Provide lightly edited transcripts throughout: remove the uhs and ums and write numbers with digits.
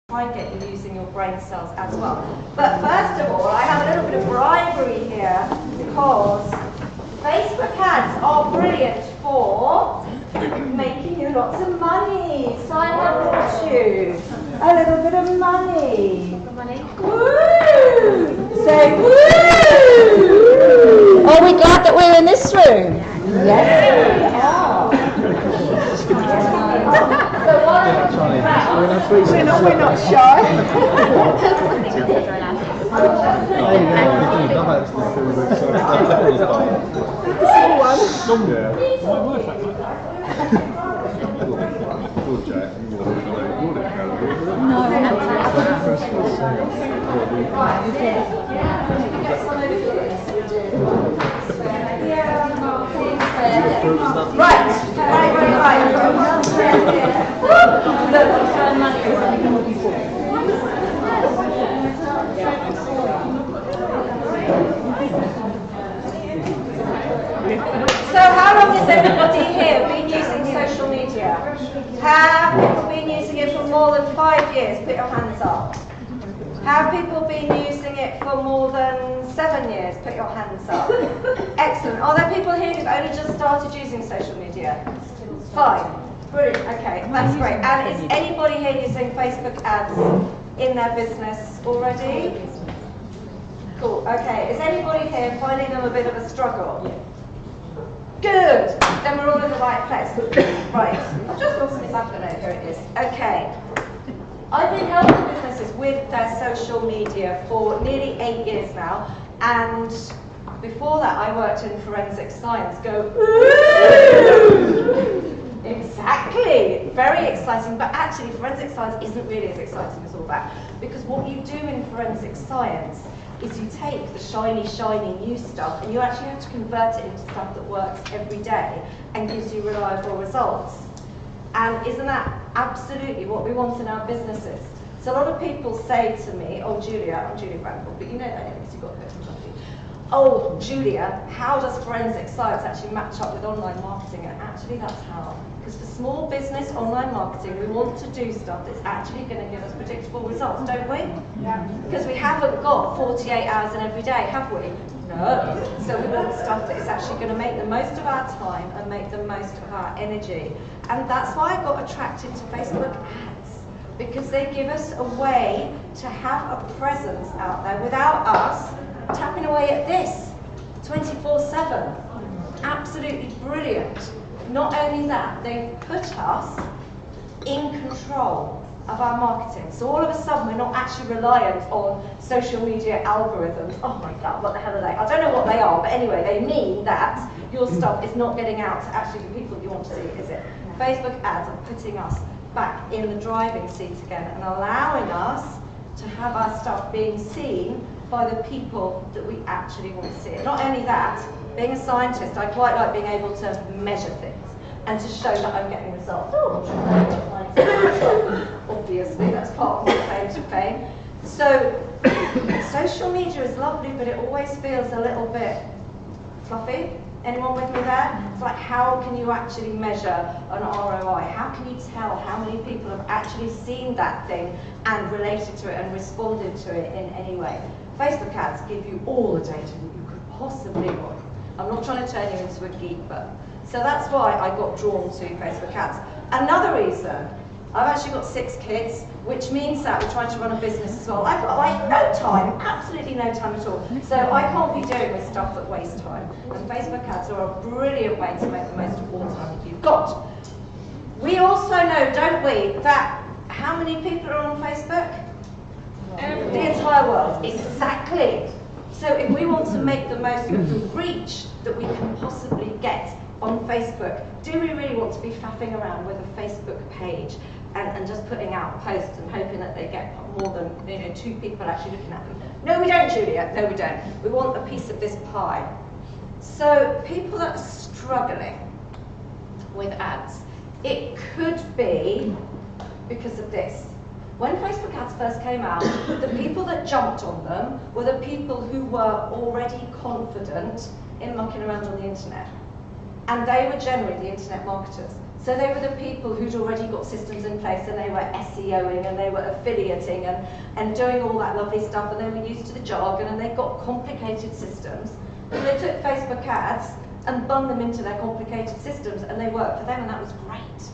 try get you using your brain cells as well. But first of all, I have a little bit of bribery here because Facebook ads are brilliant for making you lots of money. So I have brought you a little bit of money. Woo! Say woo! Are we glad that we're in this room? Yes, we are. We're not shy. Right. So how long has everybody here been using social media? Have people been using it for more than 5 years? Put your hands up. Have people been using it for more than 7 years? Put your hands up. Excellent. Are there people here who've only just started using social media? 5. Brilliant. Okay, that's great. And is anybody here using Facebook ads in their business already? Cool. Okay. Is anybody here finding them a bit of a struggle? Good. Then we're all in the right place. Right. I've just lost my banner. Here it is. Okay. I've been helping businesses with their social media for nearly 8 years now, and before that I worked in forensic science. Go, ooh! Exactly, very exciting, but actually forensic science isn't really as exciting as all that, because what you do in forensic science is you take the shiny new stuff and you actually have to convert it into stuff that works every day and gives you reliable results. And isn't that absolutely what we want in our businesses? So a lot of people say to me, oh Julia, I'm Julia Bramble, but you know that because you've got a bit of coffee. Oh Julia, how does forensic science actually match up with online marketing? And actually that's how. Because for small business online marketing, we want to do stuff that's actually going to give us predictable results, don't we? Yeah. Because we haven't got 48 hours in every day, have we? No. So we want stuff that is actually going to make the most of our time and make the most of our energy. And that's why I got attracted to Facebook ads, because they give us a way to have a presence out there without us tapping away at this 24/7. Absolutely brilliant. Not only that, they've put us in control of our marketing. So all of a sudden, we're not actually reliant on social media algorithms. Oh my God, what the hell are they? I don't know what they are, but anyway, they mean that your stuff is not getting out to actually the people you want to see, is it? Facebook ads are putting us back in the driving seat again and allowing us to have our stuff being seen by the people that we actually want to see it. Not only that, being a scientist, I quite like being able to measure things and to show that I'm getting results. Oh, obviously, that's part of my claim to fame. So, social media is lovely, but it always feels a little bit fluffy. Anyone with me there? It's like, how can you actually measure an ROI? How can you tell how many people have actually seen that thing and related to it and responded to it in any way? Facebook ads give you all the data that you could possibly want. I'm not trying to turn you into a geek, but so that's why I got drawn to Facebook ads. Another reason, I've actually got 6 kids, which means that we're trying to run a business as well. I've got like no time, absolutely no time at all. So I can't be doing with stuff that wastes time. And Facebook ads are a brilliant way to make the most of all the time that you've got. We also know, don't we, that how many people are on Facebook? The entire world, exactly. So if we want to make the most of the reach that we can possibly get on Facebook, do we really want to be faffing around with a Facebook page and just putting out posts and hoping that they get more than 2 people actually looking at them? No, we don't, Julia. No, we don't. We want a piece of this pie. So people that are struggling with ads, it could be because of this. When Facebook ads first came out, the people that jumped on them were the people who were already confident in mucking around on the internet. And they were generally the internet marketers. So they were the people who'd already got systems in place, and they were SEOing and they were affiliating and doing all that lovely stuff, and they were used to the jargon, and they got complicated systems. So they took Facebook ads and bung them into their complicated systems, and they worked for them, and that was great.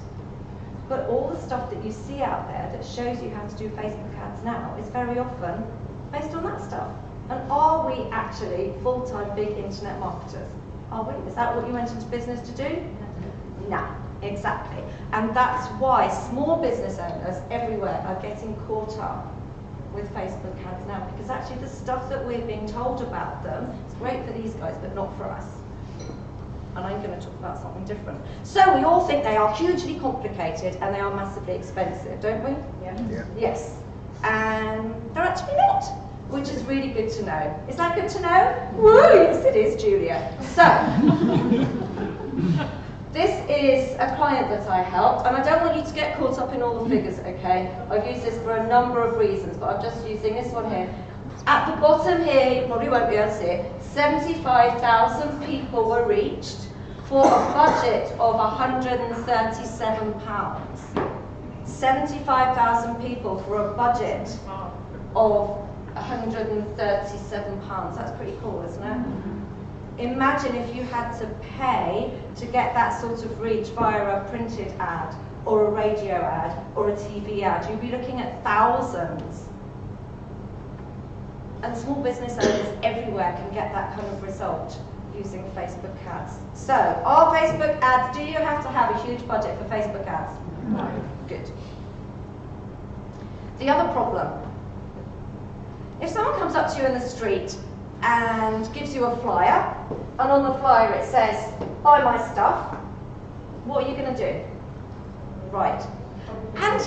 But all the stuff that you see out there that shows you how to do Facebook ads now is very often based on that stuff. And are we actually full-time big internet marketers? Are we? Is that what you went into business to do? No, exactly. And that's why small business owners everywhere are getting caught up with Facebook ads now, because actually the stuff that we're being told about them is great for these guys, but not for us. And I'm going to talk about something different. So we all think they are hugely complicated and they are massively expensive, don't we? Yeah. Yes. And they're actually not, which is really good to know. Is that good to know? Woo! Yes, it is, Julia. So, this is a client that I helped, and I don't want you to get caught up in all the figures, okay? I've used this for a number of reasons, but I'm just using this one here. At the bottom here, you probably won't be able to see it, 75,000 people were reached for a budget of £137. 75,000 people for a budget of £137. That's pretty cool, isn't it? Imagine if you had to pay to get that sort of reach via a printed ad, or a radio ad, or a TV ad. You'd be looking at thousands. And small business owners everywhere can get that kind of result using Facebook ads. So, are Facebook ads, do you have to have a huge budget for Facebook ads? No. Good. The other problem, if someone comes up to you in the street and gives you a flyer, and on the flyer it says, buy my stuff, what are you going to do? Right. And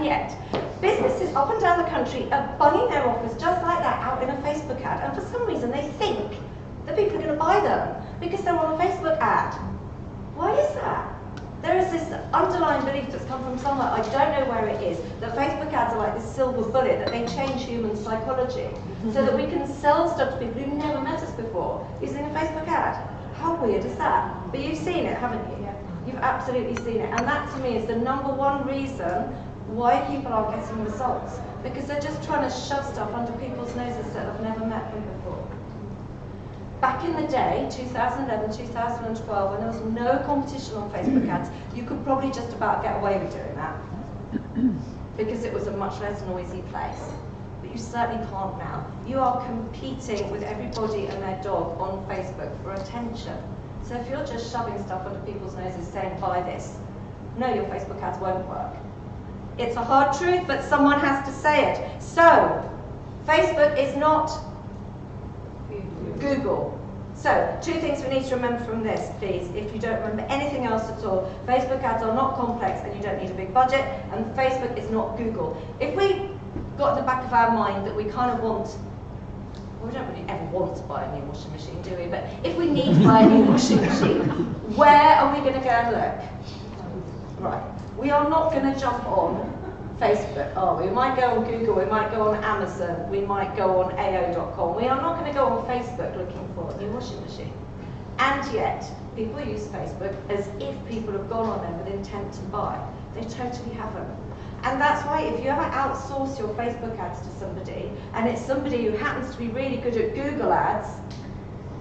yet, businesses up and down the country are bunging their offers just like that out in a Facebook ad, and for some reason they think that people are going to buy them because they're on a Facebook ad. Why is that? There is this underlying belief that's come from somewhere, I don't know where it is, that Facebook ads are like this silver bullet, that they change human psychology, so that we can sell stuff to people who've never met us before using a Facebook ad. How weird is that? But you've seen it, haven't you? Yeah. You've absolutely seen it. And that to me is the number one reason why people are getting results. Because they're just trying to shove stuff under people's noses that have never met them before. Back in the day, 2011, 2012, when there was no competition on Facebook ads, you could probably just about get away with doing that. Because it was a much less noisy place. But you certainly can't now. You are competing with everybody and their dog on Facebook for attention. So if you're just shoving stuff under people's noses saying, buy this, no, your Facebook ads won't work. It's a hard truth, but someone has to say it. So, Facebook is not Google. So, two things we need to remember from this, please, if you don't remember anything else at all. Facebook ads are not complex and you don't need a big budget, and Facebook is not Google. If we got in the back of our mind that we kind of want, well, we don't really ever want to buy a new washing machine, do we? But if we need to buy a new washing machine, where are we going to go and look? Right. We are not going to jump on Facebook, are we? We might go on Google, we might go on Amazon, we might go on AO.com. We are not going to go on Facebook looking for a new washing machine. And yet, people use Facebook as if people have gone on there with intent to buy. They totally haven't. And that's why if you ever outsource your Facebook ads to somebody, and it's somebody who happens to be really good at Google ads,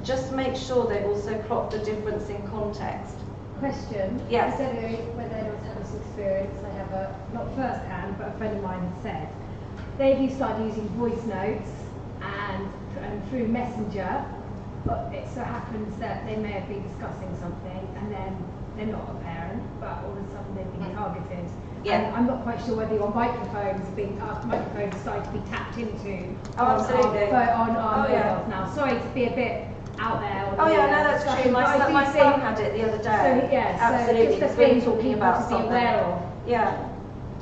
just make sure they also clock the difference in context. Question. Yes. I said whether anyone's had this experience, I have not first hand, but a friend of mine has said, they've started using voice notes and through Messenger, but it so happens that they may have been discussing something and then they're not a parent, but all of a sudden they've been targeted. Yeah. And I'm not quite sure whether your microphones started to be tapped into on mobiles now. Sorry to be a bit out there. Oh yeah, no, that's true. My son had it the other day. So, yeah, absolutely. So He's been talking about something. Aware of. Yeah,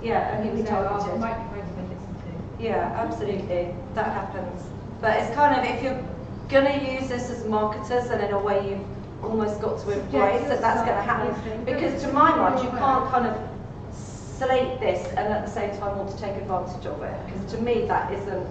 yeah, and he was targeted. Microphones have been listened to. Yeah, absolutely. That happens. But it's kind of, if you're going to use this as marketers, and in a way you've almost got to embrace that that's going to happen. Because to my mind, you can't kind of slate this and at the same time want to take advantage of it. Because to me, that isn't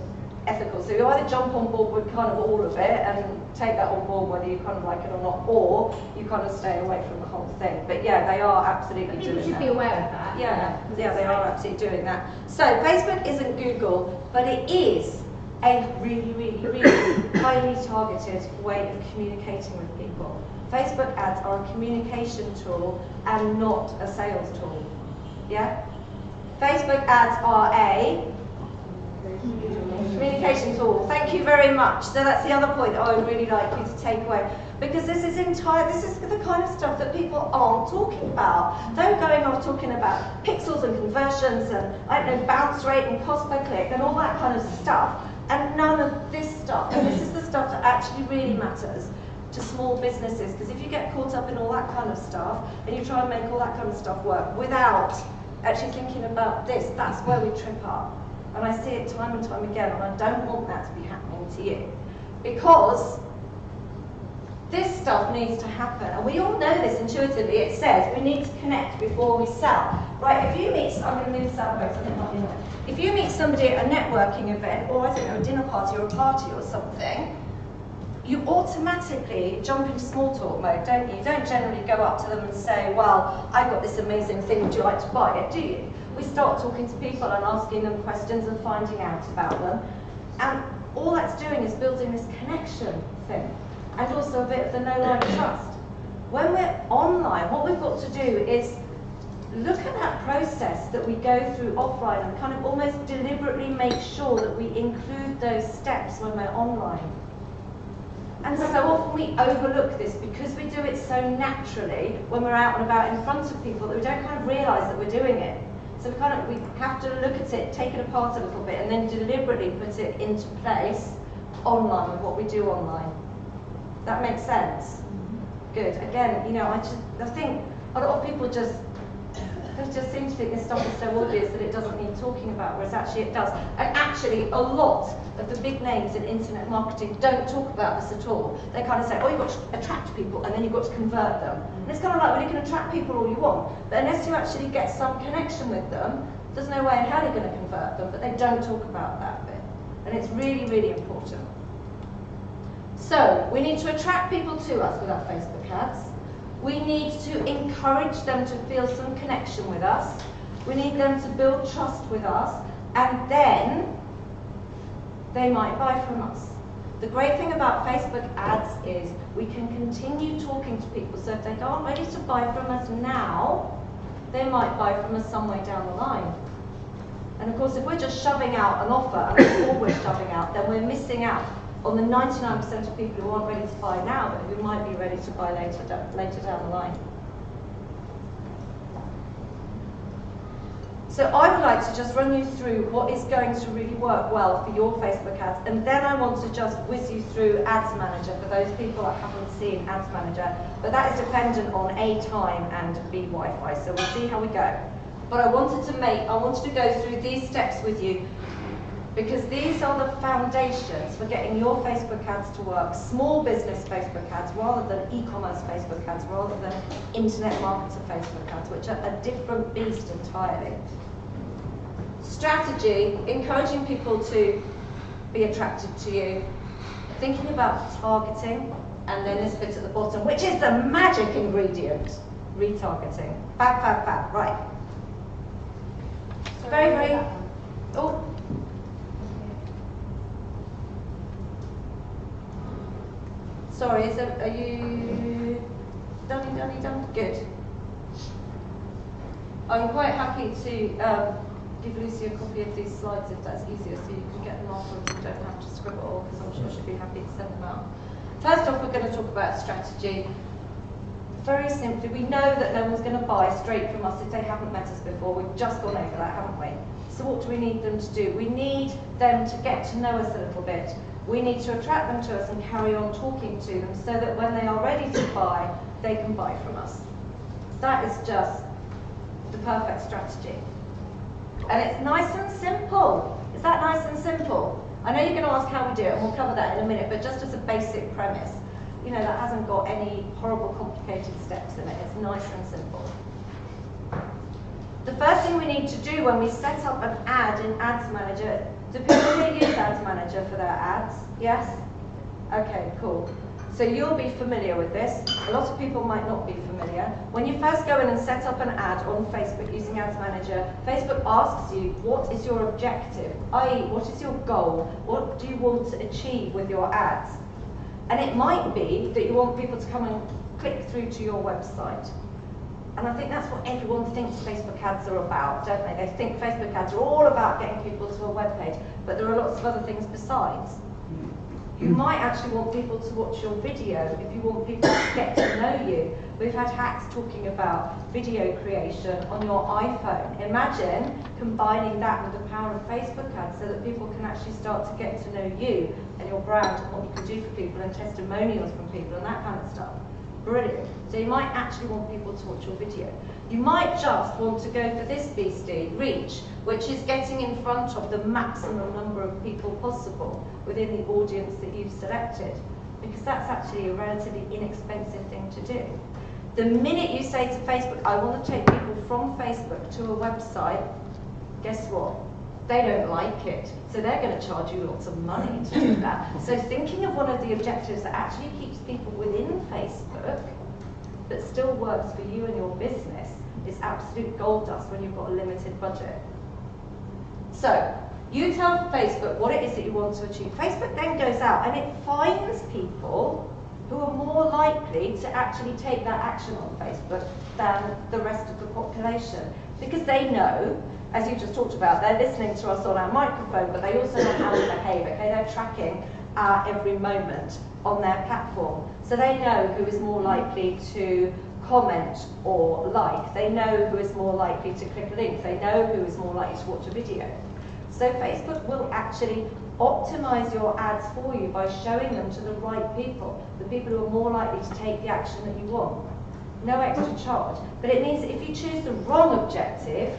ethical. So you either jump on board with kind of all of it and take that on board whether you kind of like it or not, or you kind of stay away from the whole thing. But yeah, they are absolutely doing that. You should be aware of that. Yeah, they are absolutely doing that. So Facebook isn't Google, but it is a really, really, really highly targeted way of communicating with people. Facebook ads are a communication tool and not a sales tool. Yeah? Facebook ads are a communication tool. Thank you very much. So that's the other point that I would really like you to take away. Because this is the kind of stuff that people aren't talking about. They're going off talking about pixels and conversions and, I don't know, bounce rate and cost per click and all that kind of stuff. And none of this stuff. And this is the stuff that actually really matters to small businesses. Because if you get caught up in all that kind of stuff and you try and make all that kind of stuff work without actually thinking about this, that's where we trip up. And I see it time and time again, and I don't want that to be happening to you. Because this stuff needs to happen, and we all know this intuitively. It says we need to connect before we sell. Right, if you meet, I'm going to move this out of the way, so I think might be in there. If you meet somebody at a networking event, or I don't know, a dinner party or a party or something, you automatically jump into small talk mode, don't you? You don't generally go up to them and say, well, I've got this amazing thing, would you like to buy it, do you? We start talking to people and asking them questions and finding out about them. And all that's doing is building this connection thing. And also a bit of the know, like, trust. When we're online, what we've got to do is look at that process that we go through offline and kind of almost deliberately make sure that we include those steps when we're online. And so often we overlook this because we do it so naturally when we're out and about in front of people that we don't kind of realise that we're doing it. So we have to look at it, take it apart a little bit, and then deliberately put it into place online with what we do online. That makes sense? Good. Again, you know, I think a lot of people just seem to think this stuff is so obvious that it doesn't need talking about, whereas actually it does. And actually, a lot of the big names in internet marketing don't talk about this at all. They kind of say, oh, you've got to attract people, and then you've got to convert them. And it's kind of like, well, you can attract people all you want, but unless you actually get some connection with them, there's no way in hell you're going to convert them, but they don't talk about that bit. And it's really, really important. So, we need to attract people to us with our Facebook ads. We need to encourage them to feel some connection with us. We need them to build trust with us, and then they might buy from us. The great thing about Facebook ads is we can continue talking to people, so if they aren't ready to buy from us now, they might buy from us some way down the line. And of course, if we're just shoving out an offer, and that's all we're shoving out, then we're missing out on the 99% of people who aren't ready to buy now, but who might be ready to buy later down the line. So I would like to just run you through what is going to really work well for your Facebook ads, and then I want to just whiz you through Ads Manager for those people that haven't seen Ads Manager, but that is dependent on A, time, and B, Wi-Fi, so we'll see how we go. But I wanted to go through these steps with you, because these are the foundations for getting your Facebook ads to work, small business Facebook ads rather than e-commerce Facebook ads, rather than internet marketer Facebook ads, which are a different beast entirely. Strategy, encouraging people to be attracted to you, thinking about targeting, and then this bit at the bottom, which is the magic ingredient, retargeting. Fab, fab, fab, right. Very, very, oh. Sorry, are you done? Good. I'm quite happy to give Lucy a copy of these slides if that's easier, so you can get them afterwards and don't have to scribble all, because I'm sure she'll be happy to send them out. First off, we're going to talk about strategy. Very simply, we know that no one's going to buy straight from us if they haven't met us before. We've just gone over that, haven't we? So what do we need them to do? We need them to get to know us a little bit. We need to attract them to us and carry on talking to them so that when they are ready to buy, they can buy from us. That is just the perfect strategy. And it's nice and simple. Is that nice and simple? I know you're going to ask how we do it, and we'll cover that in a minute, but just as a basic premise, you know, that hasn't got any horrible complicated steps in it. It's nice and simple. The first thing we need to do when we set up an ad in Ads Manager, do people here use Ads Manager for their ads? Yes? Okay, cool. So you'll be familiar with this. A lot of people might not be familiar. When you first go in and set up an ad on Facebook using Ads Manager, Facebook asks you, what is your objective? i.e., what is your goal? What do you want to achieve with your ads? And it might be that you want people to come and click through to your website. And I think that's what everyone thinks Facebook ads are about, don't they? They think Facebook ads are all about getting people to a web page, but there are lots of other things besides. You might actually want people to watch your video if you want people to get to know you. We've had hacks talking about video creation on your iPhone. Imagine combining that with the power of Facebook ads so that people can actually start to get to know you and your brand and what you can do for people and testimonials from people and that kind of stuff. Brilliant. So you might actually want people to watch your video. You might just want to go for this beastie, reach, which is getting in front of the maximum number of people possible within the audience that you've selected, because that's actually a relatively inexpensive thing to do. The minute you say to Facebook, I want to take people from Facebook to a website, guess what? They don't like it, so they're going to charge you lots of money to do that. So thinking of one of the objectives that actually keeps people within Facebook, but still works for you and your business, is absolute gold dust when you've got a limited budget. So, you tell Facebook what it is that you want to achieve. Facebook then goes out and it finds people who are more likely to actually take that action on Facebook than the rest of the population. Because they know, as you just talked about, they're listening to us on our microphone, but they also know how we behave, okay? They're tracking our every moment on their platform. So they know who is more likely to comment or like. They know who is more likely to click a link. They know who is more likely to watch a video. So Facebook will actually optimize your ads for you by showing them to the right people, the people who are more likely to take the action that you want. No extra charge. But it means that if you choose the wrong objective,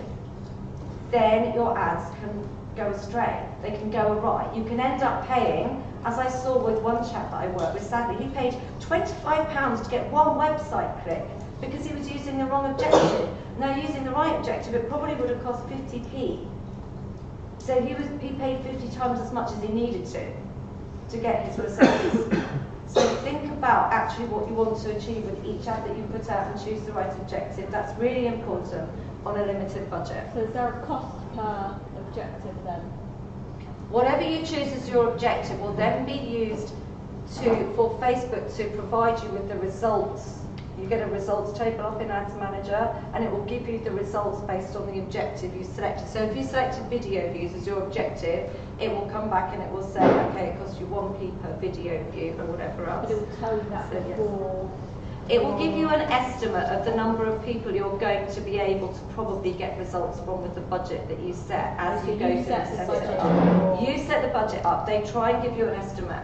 then your ads can go astray. They can go awry. You can end up paying, as I saw with one chap that I worked with, sadly, he paid £25 to get one website click because he was using the wrong objective. Now, using the right objective, it probably would have cost 50p. So he paid 50 times as much as he needed to get his results. So think about actually what you want to achieve with each ad that you put out and choose the right objective. That's really important on a limited budget. So is there a cost per objective then? Whatever you choose as your objective will then be used for Facebook to provide you with the results. You get a results table up in Ads Manager and it will give you the results based on the objective you selected. So if you selected video views as your objective, it will come back and it will say, okay, it costs you 1p per video view or whatever else. But it will tell you that So, before. It will give you an estimate of the number of people you're going to be able to probably get results from with the budget that you set as you go through the setting. You set the budget up. They try and give you an estimate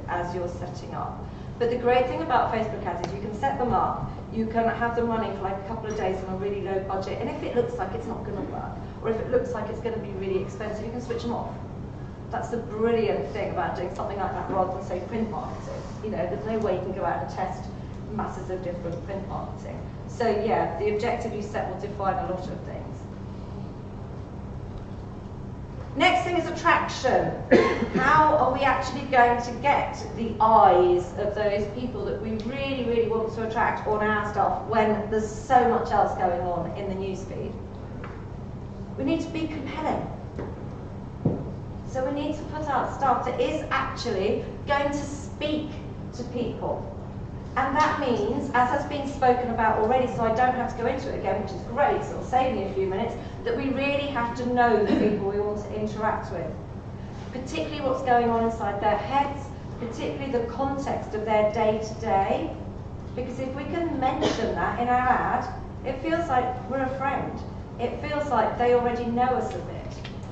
as you're setting up. But the great thing about Facebook ads is you can set them up, you can have them running for like a couple of days on a really low budget, and if it looks like it's not going to work, or if it looks like it's going to be really expensive, you can switch them off. That's the brilliant thing about doing something like that rather than, say, print marketing. You know, there's no way you can go out and test masses of different print marketing. So yeah, the objective you set will define a lot of things. Next thing is attraction. How are we actually going to get the eyes of those people that we really, really want to attract on our stuff when there's so much else going on in the newsfeed? We need to be compelling. So we need to put out stuff that is actually going to speak to people. And that means, as has been spoken about already, so I don't have to go into it again, which is great, so it'll save me a few minutes, that we really have to know the people we want to interact with. Particularly what's going on inside their heads, particularly the context of their day-to-day. Because if we can mention that in our ad, it feels like we're a friend. It feels like they already know us a bit.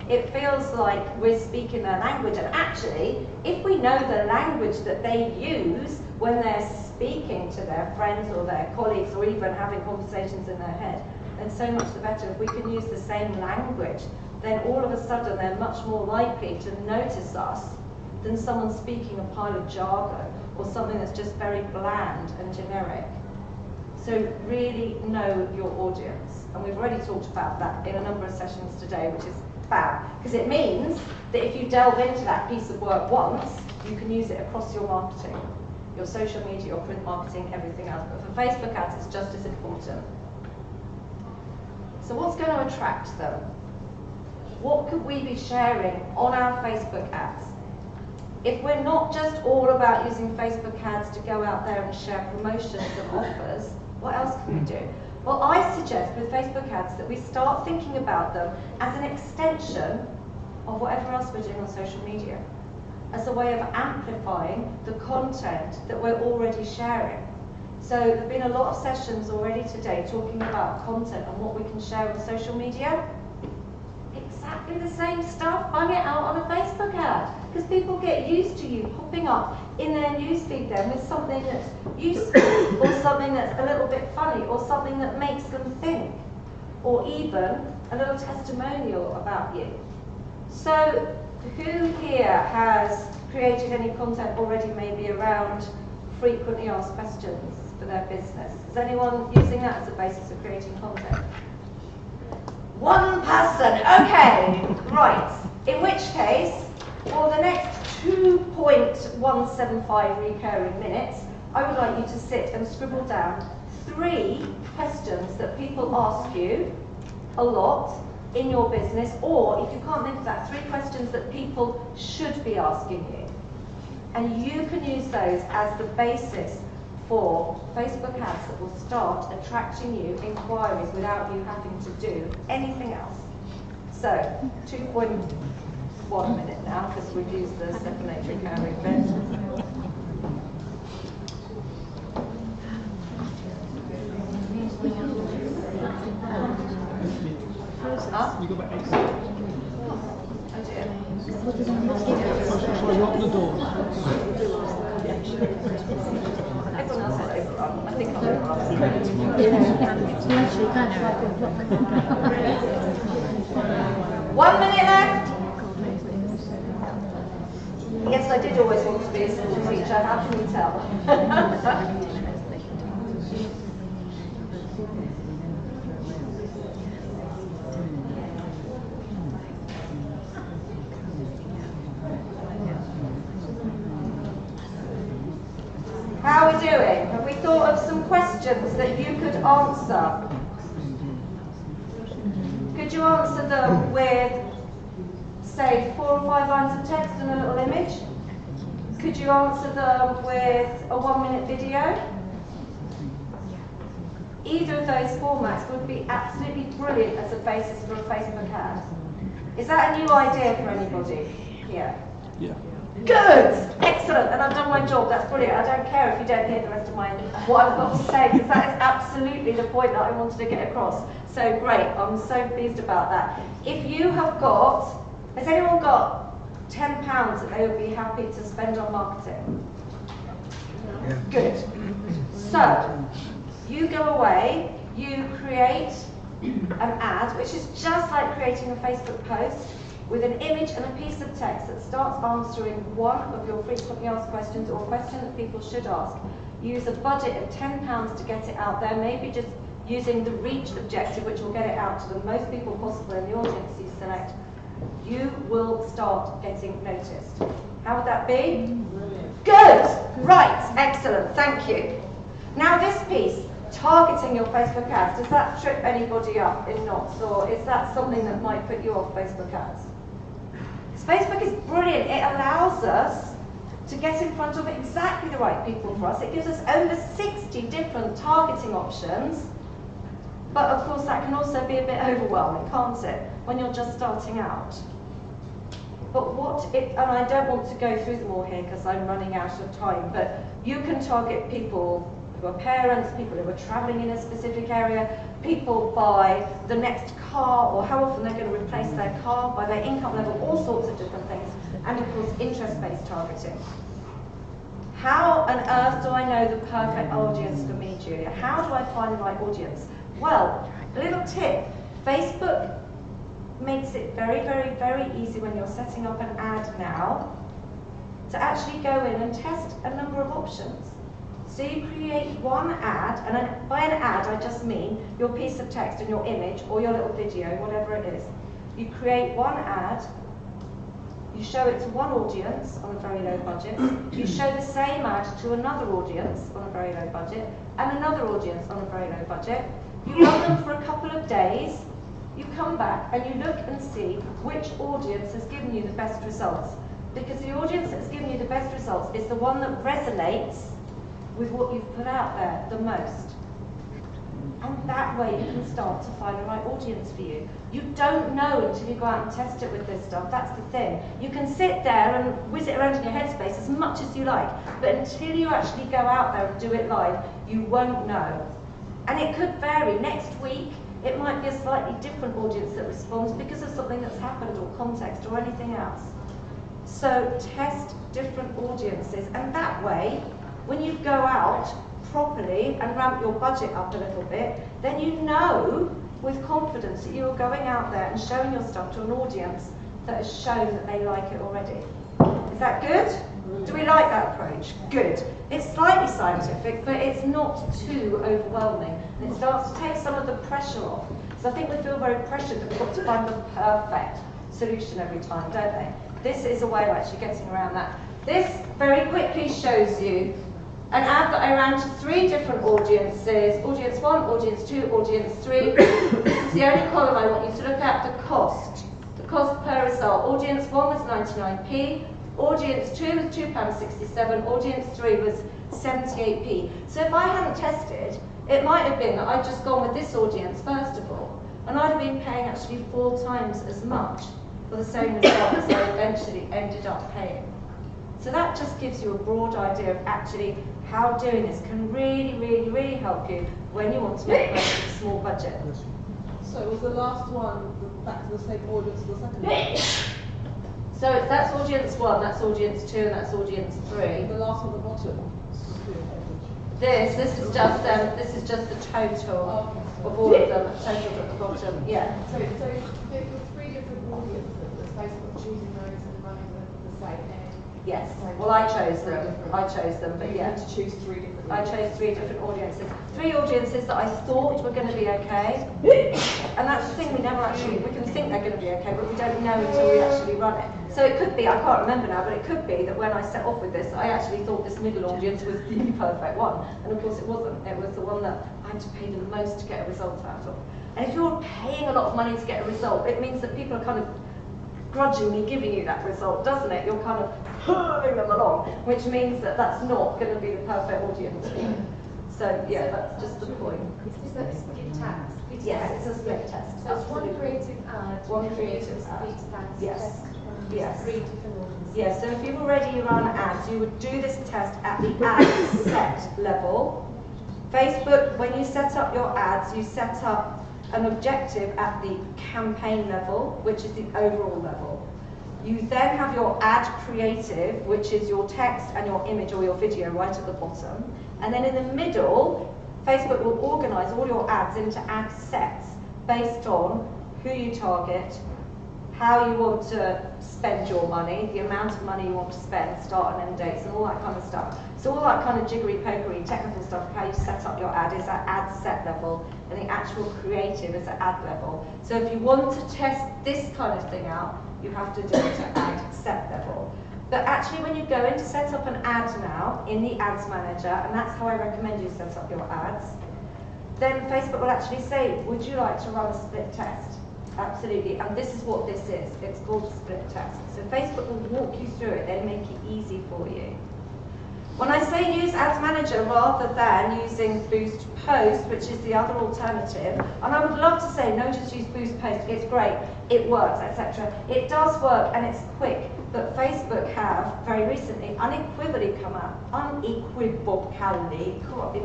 It feels like we're speaking their language. And actually, if we know the language that they use when they're speaking to their friends or their colleagues or even having conversations in their head, then so much the better. If we can use the same language, then all of a sudden they're much more likely to notice us than someone speaking a pile of jargon or something that's just very bland and generic. So really know your audience. And we've already talked about that in a number of sessions today, which is fab. Because it means that if you delve into that piece of work once, you can use it across your marketing, your social media, your print marketing, everything else. But for Facebook ads, it's just as important. So what's going to attract them? What could we be sharing on our Facebook ads? If we're not just all about using Facebook ads to go out there and share promotions and offers, what else can we do? Well, I suggest with Facebook ads that we start thinking about them as an extension of whatever else we're doing on social media, as a way of amplifying the content that we're already sharing. So there have been a lot of sessions already today talking about content and what we can share on social media. Exactly the same stuff, bung it out on a Facebook ad. Because people get used to you popping up in their newsfeed then with something that's useful, or something that's a little bit funny, or something that makes them think, or even a little testimonial about you. So who here has created any content already maybe around frequently asked questions for their business? Is anyone using that as a basis of creating content? One person, okay, right. In which case, for the next 2.175 recurring minutes, I would like you to sit and scribble down 3 questions that people ask you a lot in your business, or if you can't think of that, 3 questions that people should be asking you. And you can use those as the basis for Facebook ads that will start attracting you inquiries without you having to do anything else. So, 2.1 minute now, because we've used the second 8 recurring bit. Huh? You go back 8. Oh dear. Sorry, you open the door. Everyone else has overrun. I think I'll overrun. Actually, kind of like a block. 1 minute left. Yes, I did always want to be a school teacher. How can you tell? How are we doing? Have we thought of some questions that you could answer? Could you answer them with, say, 4 or 5 lines of text and a little image? Could you answer them with a 1-minute video? Either of those formats would be absolutely brilliant as a basis for a Facebook ad. Is that a new idea for anybody? Yeah. Good! Excellent! And I've done my job, that's brilliant. I don't care if you don't hear the rest of what I've got to say, because that is absolutely the point that I wanted to get across. So great, I'm so pleased about that. If you have got, has anyone got £10 that they would be happy to spend on marketing? Yeah. Good. So, you go away, you create an ad, which is just like creating a Facebook post, with an image and a piece of text that starts answering one of your frequently asked questions, or a question that people should ask. Use a budget of £10 to get it out there, maybe just using the reach objective, which will get it out to the most people possible in the audience you select. You will start getting noticed. How would that be? Good! Right, excellent, thank you. Now this piece, targeting your Facebook ads, does that trip anybody up in knots, or is that something that might put you off Facebook ads? Facebook is brilliant. It allows us to get in front of exactly the right people for us. It gives us over 60 different targeting options. But of course that can also be a bit overwhelming, can't it, when you're just starting out? But and I don't want to go through them all here because I'm running out of time, but you can target people who are parents, people who are travelling in a specific area, people by the next car, or how often they're going to replace their car, by their income level, all sorts of different things, and of course interest-based targeting. How on earth do I know the perfect audience for me, Julia? How do I find the right audience? Well, a little tip, Facebook makes it very, very, very easy when you're setting up an ad now to actually go in and test a number of options. So you create one ad, and by an ad I just mean your piece of text and your image or your little video, whatever it is. You create one ad, you show it to one audience on a very low budget, you show the same ad to another audience on a very low budget, and another audience on a very low budget. You run them for a couple of days, you come back and you look and see which audience has given you the best results. Because the audience that's given you the best results is the one that resonates with what you've put out there the most. And that way you can start to find the right audience for you. You don't know until you go out and test it with this stuff. That's the thing. You can sit there and whiz it around in your headspace as much as you like, but until you actually go out there and do it live, you won't know. And it could vary. Next week, it might be a slightly different audience that responds because of something that's happened or context or anything else. So test different audiences, and that way, when you go out properly and ramp your budget up a little bit, then you know with confidence that you are going out there and showing your stuff to an audience that has shown that they like it already. Is that good? Do we like that approach? Good. It's slightly scientific, but it's not too overwhelming. And it starts to take some of the pressure off. So I think we feel very pressured that we've got to find the perfect solution every time, don't they? This is a way of actually getting around that. This very quickly shows you an ad that I ran to 3 different audiences, audience 1, audience 2, audience 3. This is the only column I want you to look at, the cost per result. Audience 1 was 99p, audience 2 was £2.67, audience 3 was 78p. So if I hadn't tested, it might have been that I'd just gone with this audience first of all, and I'd have been paying actually 4 times as much for the same result as I eventually ended up paying. So that just gives you a broad idea of actually how doing this can really, really, really help you when you want to make a small budget. So was the last one back to the same audience as the second one? So that's audience 1, that's audience 2, and that's audience 3. The last one at the bottom. This is just the total of all of them, total at the bottom. Yeah. So there were 3 different audiences. Was Facebook choosing those and running the same ad? Yes. Well, I chose them. But yeah. To choose 3 different. I chose 3 different audiences. 3 audiences that I thought were going to be okay. And that's the thing, we can think they're going to be okay, but we don't know until we actually run it. So it could be, I can't remember now, but it could be that when I set off with this, I actually thought this middle audience was the perfect one. And of course it wasn't. It was the one that I had to pay the most to get a result out of. And if you're paying a lot of money to get a result, it means that people are kind of grudgingly giving you that result, doesn't it? You're kind of hurling them along, which means that that's not going to be the perfect audience for you. So yeah, that's just the point. Is that a split test? Yes, it's a split test. So it's one creative ad. One creative ad. Yes. Yes. 3 different audiences. Yes, so if you've already run ads, you would do this test at the ad set level. Facebook, when you set up your ads, you set up an objective at the campaign level, which is the overall level. You then have your ad creative, which is your text and your image or your video right at the bottom. And then in the middle, Facebook will organize all your ads into ad sets based on who you target, how you want to spend your money, the amount of money you want to spend, start and end dates, and all that kind of stuff. So all that kind of jiggery-pokery technical stuff, how you set up your ad, is at ad set level, and the actual creative is at ad level. So if you want to test this kind of thing out, you have to do it at ad set level. But actually when you go in to set up an ad now in the ads manager, and that's how I recommend you set up your ads, then Facebook will actually say, would you like to run a split test? Absolutely, and this is what this is. It's called a split test. So Facebook will walk you through it, they'll make it easy for you. When I say use Ads Manager rather than using Boost Post, which is the other alternative, and I would love to say no, just use Boost Post, it's great, it works, etc. It does work and it's quick, but Facebook have very recently unequivocally come out, I've been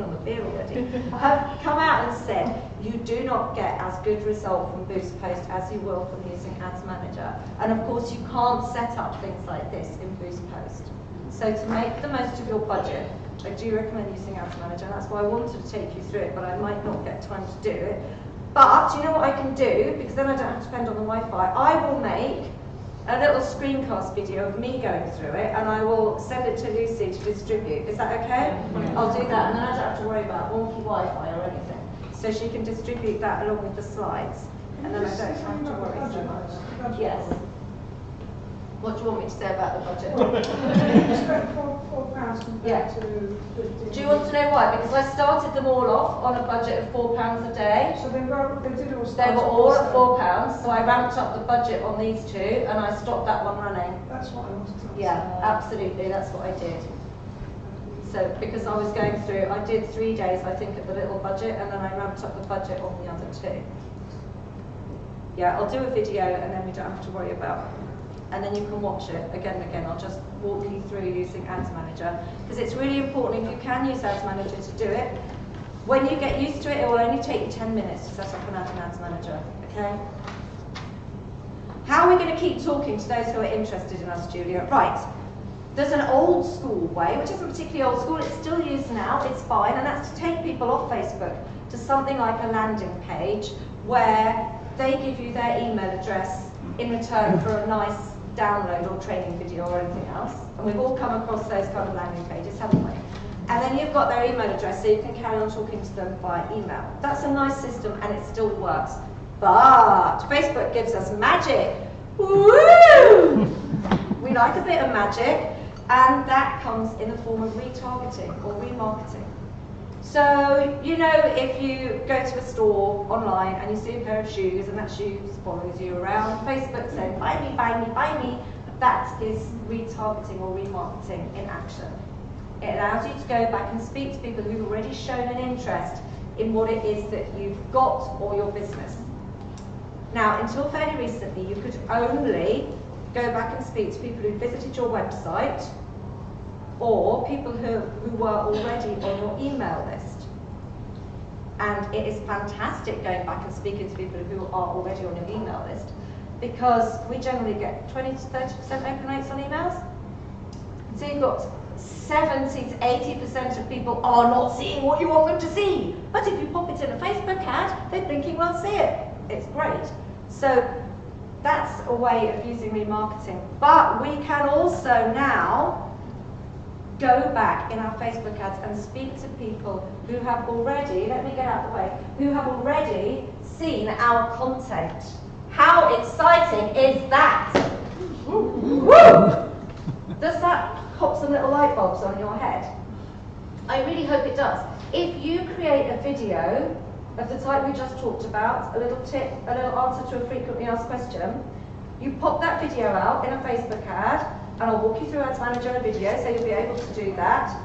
on the beer already, have come out and said you do not get as good result from Boost Post as you will from using Ads Manager. And of course you can't set up things like this in Boost Post. So to make the most of your budget, I do recommend using Ads Manager, and that's why I wanted to take you through it, but I might not get time to do it. But do you know what I can do? Because then I don't have to depend on the Wi-Fi. I will make a little screencast video of me going through it, and I will send it to Lucy to distribute. Is that okay? I'll do that, and then I don't have to worry about wonky Wi-Fi or anything. So she can distribute that along with the slides, and then I don't have to worry so much. Yes. What do you want me to say about the budget? You spent £4 compared Yeah. to 15. Do you want to know why? Because I started them all off on a budget of £4 a day. So they did all They start were off all the at same. £4, so I ramped up the budget on these two, and I stopped that one running. That's what I wanted to Yeah, understand. absolutely, that's what I did. So, because I was going through, I did 3 days, I think, at the little budget, and then I ramped up the budget on the other two. Yeah, I'll do a video, and then we don't have to worry about. And then you can watch it again and again. I'll just walk you through using Ads Manager, because it's really important, if you can use Ads Manager, to do it. When you get used to it, it will only take you 10 minutes to set up an Ads Manager, okay? How are we going to keep talking to those who are interested in us, Julia? Right, there's an old school way, which isn't particularly old school, it's still used now, it's fine, and that's to take people off Facebook to something like a landing page where they give you their email address in return for a nice download or training video or anything else. And we've all come across those kind of landing pages, haven't we? And then you've got their email address, so you can carry on talking to them via email. That's a nice system, and it still works. But Facebook gives us magic. Woo! We like a bit of magic, and that comes in the form of retargeting or remarketing. So, you know, if you go to a store online and you see a pair of shoes and that shoe follows you around, Facebook saying, buy me, buy me, buy me, that is retargeting or remarketing in action. It allows you to go back and speak to people who've already shown an interest in what it is that you've got or your business. Now, until fairly recently, you could only go back and speak to people who visited your website or people who were already on your email list. And it is fantastic going back and speaking to people who are already on your email list, because we generally get 20 to 30% open rates on emails. So you've got 70 to 80% of people are not seeing what you want them to see. But if you pop it in a Facebook ad, they're thinking, well, see it. It's great. So that's a way of using remarketing. But we can also now go back in our Facebook ads and speak to people who have already, let me get out of the way, who have already seen our content. How exciting is that? Woo! Does that pop some little light bulbs on your head? I really hope it does. If you create a video of the type we just talked about, a little tip, a little answer to a frequently asked question, you pop that video out in a Facebook ad, and I'll walk you through Ads Manager in a video, so you'll be able to do that.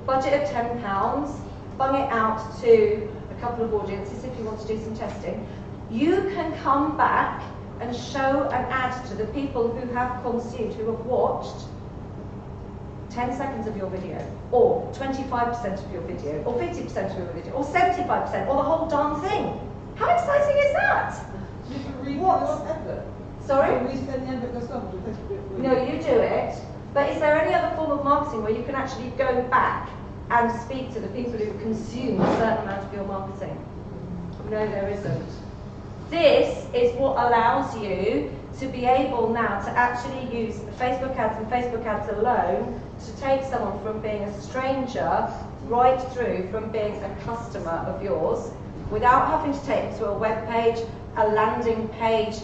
Budget of £10, bung it out to a couple of audiences if you want to do some testing. You can come back and show an ad to the people who have consumed, who have watched 10 seconds of your video, or 25% of your video, or 50% of your video, or 75%, or the whole darn thing. How exciting is that? You can read What? your advert. Sorry? You can resend the advert yourself. You just do it for No, you do it. But is there any other form of marketing where you can actually go back and speak to the people who consume a certain amount of your marketing? No, there isn't. This is what allows you to be able now to actually use Facebook ads and Facebook ads alone to take someone from being a stranger right through from being a customer of yours without having to take them to a web page, a landing page,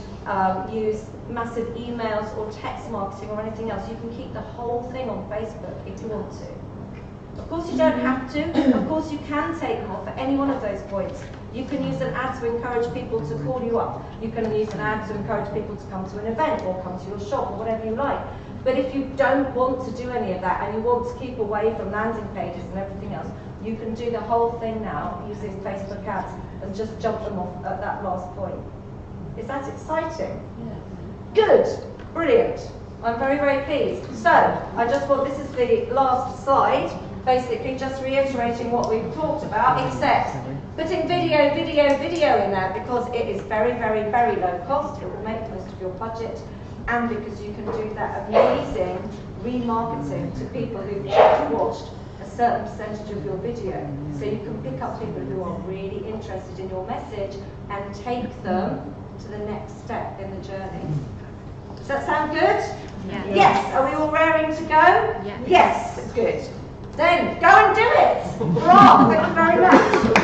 use massive emails or text marketing or anything else. You can keep the whole thing on Facebook if you want to. Of course you don't have to. Of course you can take them off at any one of those points. You can use an ad to encourage people to call you up. You can use an ad to encourage people to come to an event or come to your shop or whatever you like. But if you don't want to do any of that and you want to keep away from landing pages and everything else, you can do the whole thing now using Facebook ads and just jump them off at that last point. Is that exciting? Yeah. Good. Brilliant. I'm very, very pleased. So, I just thought this is the last slide, basically just reiterating what we've talked about, except putting video in there because it is very, very, very low cost. It will make most of your budget, and because you can do that amazing remarketing to people who've just watched a certain percentage of your video. So you can pick up people who are really interested in your message and take them to the next step in the journey. Does that sound good? Yeah. Yes. Are we all raring to go? Yeah. Yes. Good. Then go and do it. Hurrah. Thank you very much.